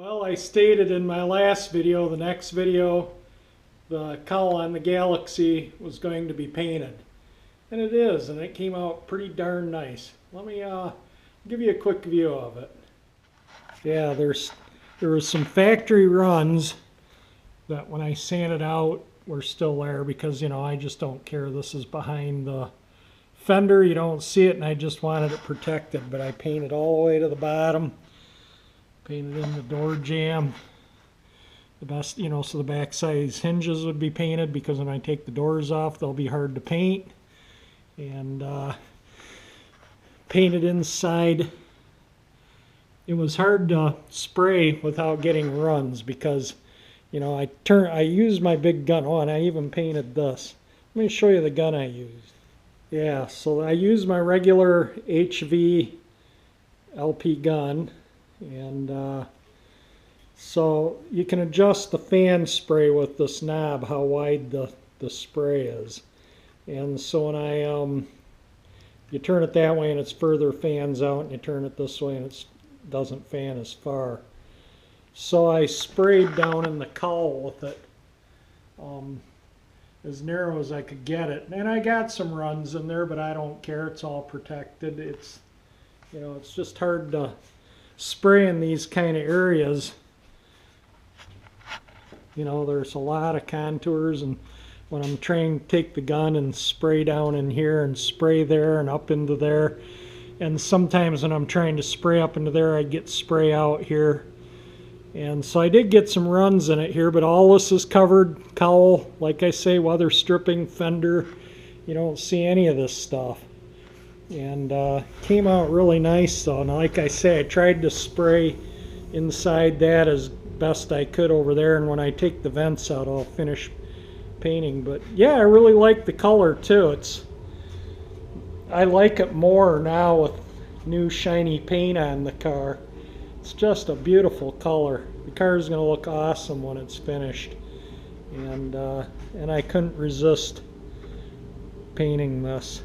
Well, I stated in my last video, the next video, the cowl on the Galaxie was going to be painted. And it is, and it came out pretty darn nice. Let me give you a quick view of it. Yeah, there was some factory runs that when I sanded out were still there because, you know, I just don't care. This is behind the fender. You don't see it, and I just wanted it protected. But I painted all the way to the bottom. Painted in the door jamb. The best, you know, so the back size hinges would be painted because when I take the doors off, they'll be hard to paint. And painted inside. It was hard to spray without getting runs because, you know, I used my big gun. Oh, and I even painted this. Let me show you the gun I used. Yeah, so I used my regular HV LP gun. And so you can adjust the fan spray with this knob, how wide the spray is. And so when you turn it that way and it's further fans out, and you turn it this way and it doesn't fan as far. So I sprayed down in the cowl with it as narrow as I could get it. And I got some runs in there, but I don't care. It's all protected. It's, you know, it's just hard to spray in these kind of areas. You know, there's a lot of contours, and when I'm trying to take the gun and spray down in here and spray there and up into there, and sometimes when I'm trying to spray up into there, I get spray out here. And so I did get some runs in it here, but all this is covered cowl, like I say, weather stripping, fender. You don't see any of this stuff. And came out really nice though. And like I say, I tried to spray inside that as best I could over there, and when I take the vents out, I'll finish painting. But yeah, I really like the color too. I like it more now with new shiny paint on the car. It's just a beautiful color. The car is going to look awesome when it's finished. And I couldn't resist painting this.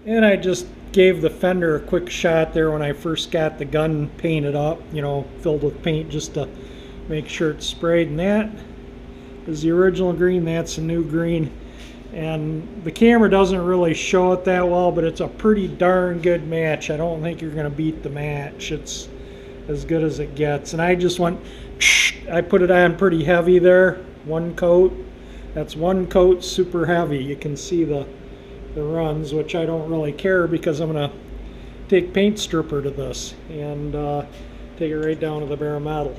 And I just gave the fender a quick shot there when I first got the gun painted up, you know, filled with paint just to make sure it's sprayed. And that is the original green, that's the new green. And the camera doesn't really show it that well, but it's a pretty darn good match. I don't think you're going to beat the match. It's as good as it gets. And I just went, I put it on pretty heavy there, one coat. That's one coat, super heavy. You can see the runs, which I don't really care because I'm going to take paint stripper to this and take it right down to the bare metal.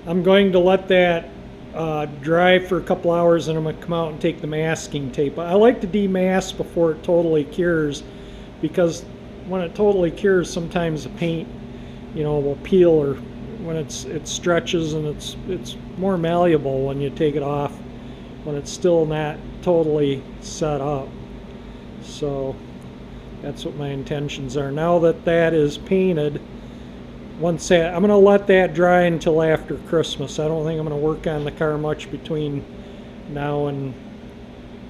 I'm going to let that dry for a couple hours, and I'm going to come out and take the masking tape. I like to demask before it totally cures, because when it totally cures, sometimes the paint, you know, will peel, or when it stretches, and it's more malleable when you take it off when it's still not totally set up. So that's what my intentions are. Now that that is painted, I'm going to let that dry until after Christmas. I don't think I'm going to work on the car much between now and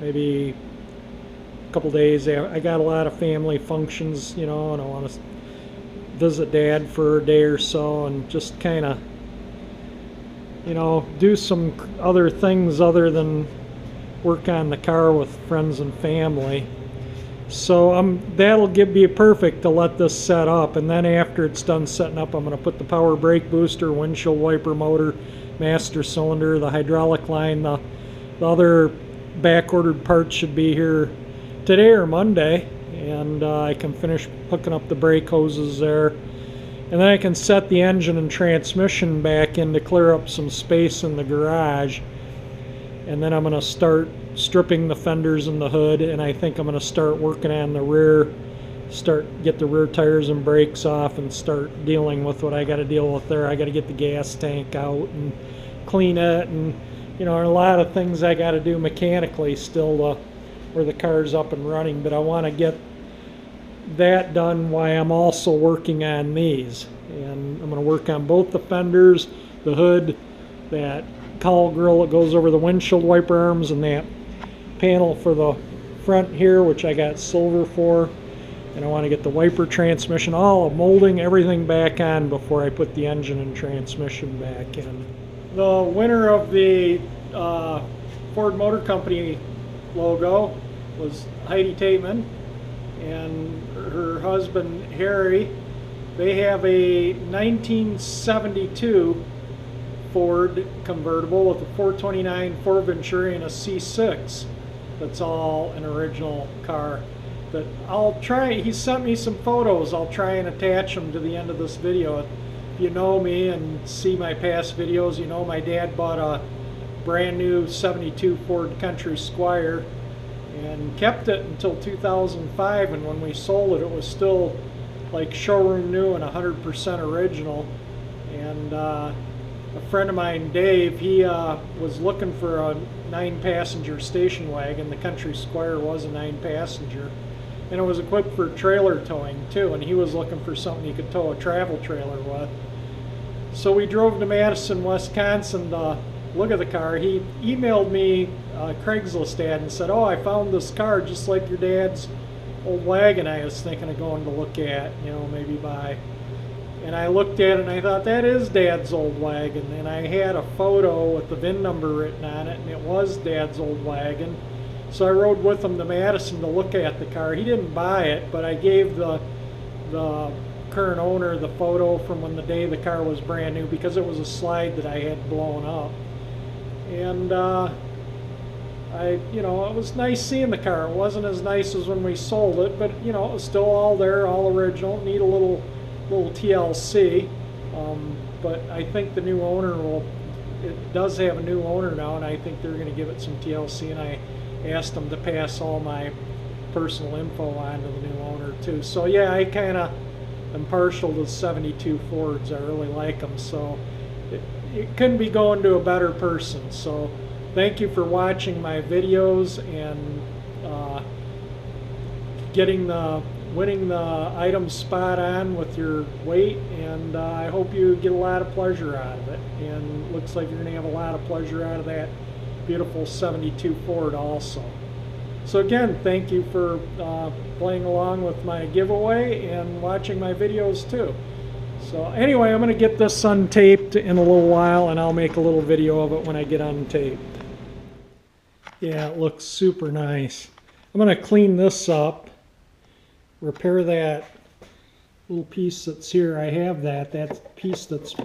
maybe a couple days. I got a lot of family functions, you know, and I want to visit Dad for a day or so and just kind of, you know, do some other things other than work on the car with friends and family. So that'll be perfect to let this set up, and then after it's done setting up, I'm going to put the power brake booster, windshield wiper motor, master cylinder, the hydraulic line, the other back-ordered parts should be here today or Monday, and I can finish hooking up the brake hoses there, and then I can set the engine and transmission back in to clear up some space in the garage. And then I'm going to start stripping the fenders and the hood, and I think I'm going to start working on the rear, get the rear tires and brakes off, and start dealing with what I got to deal with there. I got to get the gas tank out and clean it, and you know, a lot of things I got to do mechanically still where the car's up and running, but I want to get that done while I'm also working on these. And I'm going to work on both the fenders, the hood, that cowl grill that goes over the windshield wiper arms, and that panel for the front here, which I got silver for. And I want to get the wiper transmission, all molding everything back on before I put the engine and transmission back in. The winner of the Ford Motor Company logo was Heidi Tatman and her husband Harry. They have a 1972 Ford convertible with a 429 Ford Venturi and a C6. That's all an original car. But I'll try, he sent me some photos, I'll try and attach them to the end of this video. If you know me and see my past videos, you know my dad bought a brand new 72 Ford Country Squire and kept it until 2005, and when we sold it, it was still like showroom new and 100% original. And a friend of mine, Dave, he was looking for a 9-passenger station wagon. The Country Squire was a 9-passenger. And it was equipped for trailer towing too, and he was looking for something he could tow a travel trailer with. So we drove to Madison, Wisconsin to look at the car. He emailed me a Craigslist ad and said, "Oh, I found this car just like your dad's old wagon I was thinking of going to look at, you know, maybe buy." And I looked at it and I thought, that is Dad's old wagon. And I had a photo with the VIN number written on it, and it was Dad's old wagon. So I rode with him to Madison to look at the car. He didn't buy it, but I gave the current owner the photo from when the day the car was brand new, because it was a slide that I had blown up. And you know, it was nice seeing the car. It wasn't as nice as when we sold it, but you know, it was still all there, all original. Need a little TLC, but I think the new owner will. It does have a new owner now, and I think they're going to give it some TLC. And I asked them to pass all my personal info on to the new owner too. So yeah, I kind of am partial to the 72 Fords. I really like them. So it couldn't be going to a better person. So thank you for watching my videos and winning the item spot on with your weight, and I hope you get a lot of pleasure out of it. And it looks like you're going to have a lot of pleasure out of that beautiful 72 Ford also. So again, thank you for playing along with my giveaway and watching my videos too. So anyway, I'm going to get this untaped in a little while, and I'll make a little video of it when I get untaped. Yeah, it looks super nice. I'm going to clean this up, repair that little piece that's here. I have that piece that's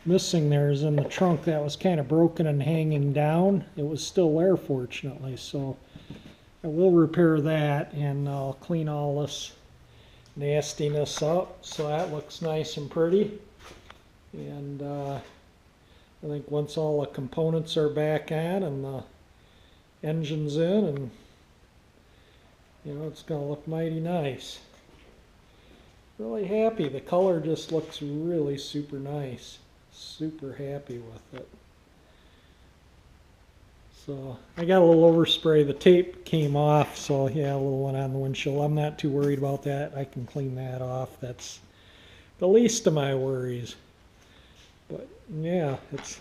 missing there is in the trunk. That was kind of broken and hanging down. It was still there, fortunately, so I will repair that, and I'll clean all this nastiness up so that looks nice and pretty. And I think once all the components are back on and the engine's in, and you know, it's going to look mighty nice. Really happy. The color just looks really super nice. Super happy with it. So I got a little overspray. The tape came off, so yeah, a little one on the windshield. I'm not too worried about that. I can clean that off. That's the least of my worries. But yeah, it's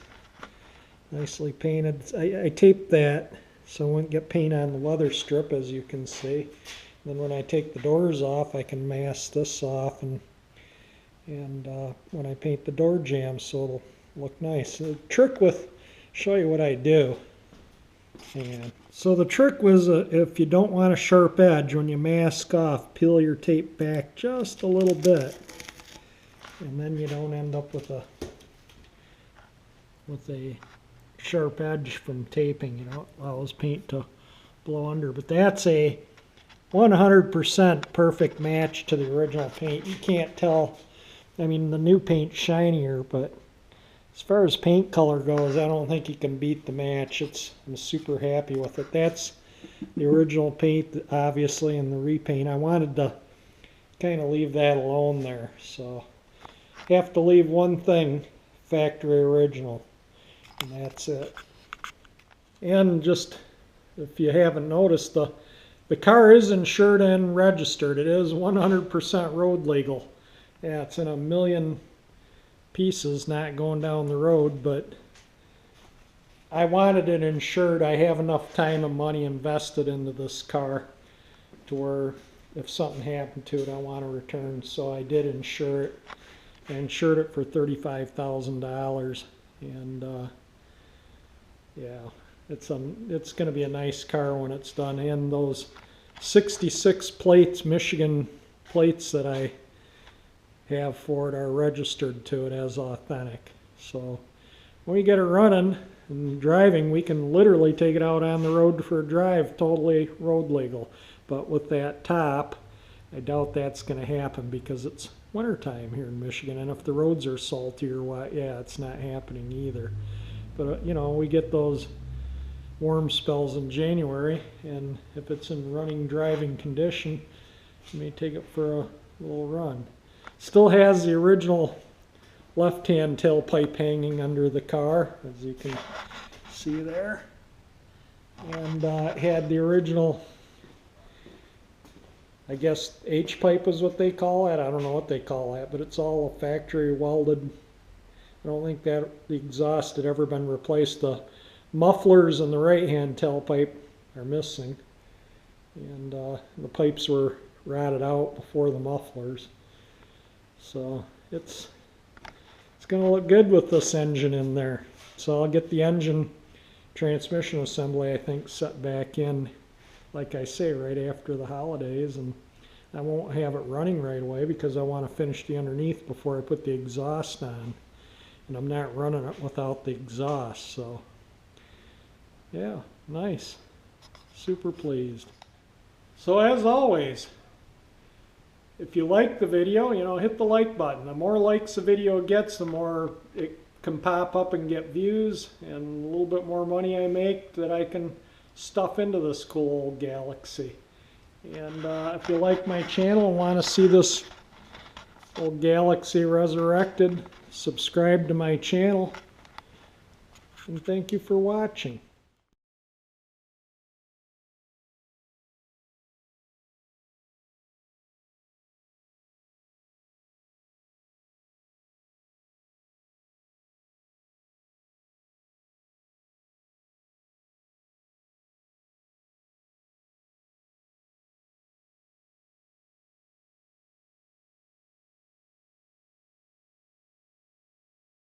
nicely painted. I taped that so I wouldn't get paint on the leather strip, as you can see. Then when I take the doors off, I can mask this off, and when I paint the door jambs, so it'll look nice. The trick with, show you what I do. And so the trick was, if you don't want a sharp edge, when you mask off, peel your tape back just a little bit, and then you don't end up with a sharp edge from taping. You know, it allows paint to blow under. But that's a 100% perfect match to the original paint. You can't tell. I mean, the new paint's shinier, but as far as paint color goes, I don't think you can beat the match. I'm super happy with it. That's the original paint, obviously, and the repaint. I wanted to kind of leave that alone there. So have to leave one thing, factory original, and that's it. And just, if you haven't noticed, the car is insured and registered. It is 100% road legal. Yeah, it's in a million pieces, not going down the road, but I wanted it insured. I have enough time and money invested into this car to where if something happened to it, I want to return. So I did insure it. I insured it for $35,000, and yeah, it's going to be a nice car when it's done. And those 66 plates, Michigan plates that I have for it are registered to it as authentic. So when we get it running and driving, we can literally take it out on the road for a drive, totally road legal. But with that top, I doubt that's going to happen because it's wintertime here in Michigan, and if the roads are salty or what, yeah, it's not happening either. But you know, we get those warm spells in January, and if it's in running driving condition, you may take it for a little run. Still has the original left-hand tailpipe hanging under the car, as you can see there, and had the original, I guess H-pipe is what they call it. I don't know what they call that, but it's all a factory welded. I don't think that the exhaust had ever been replaced. The mufflers in the right-hand tailpipe are missing, and the pipes were rotted out before the mufflers. So it's going to look good with this engine in there. So I'll get the engine transmission assembly, I think, set back in, like I say, right after the holidays, and I won't have it running right away because I want to finish the underneath before I put the exhaust on, and I'm not running it without the exhaust. So yeah, nice, super pleased. So as always, if you like the video, you know, hit the like button. The more likes a video gets, the more it can pop up and get views, and a little bit more money I make that I can stuff into this cool old Galaxie. And if you like my channel and want to see this old Galaxie resurrected, subscribe to my channel. And thank you for watching.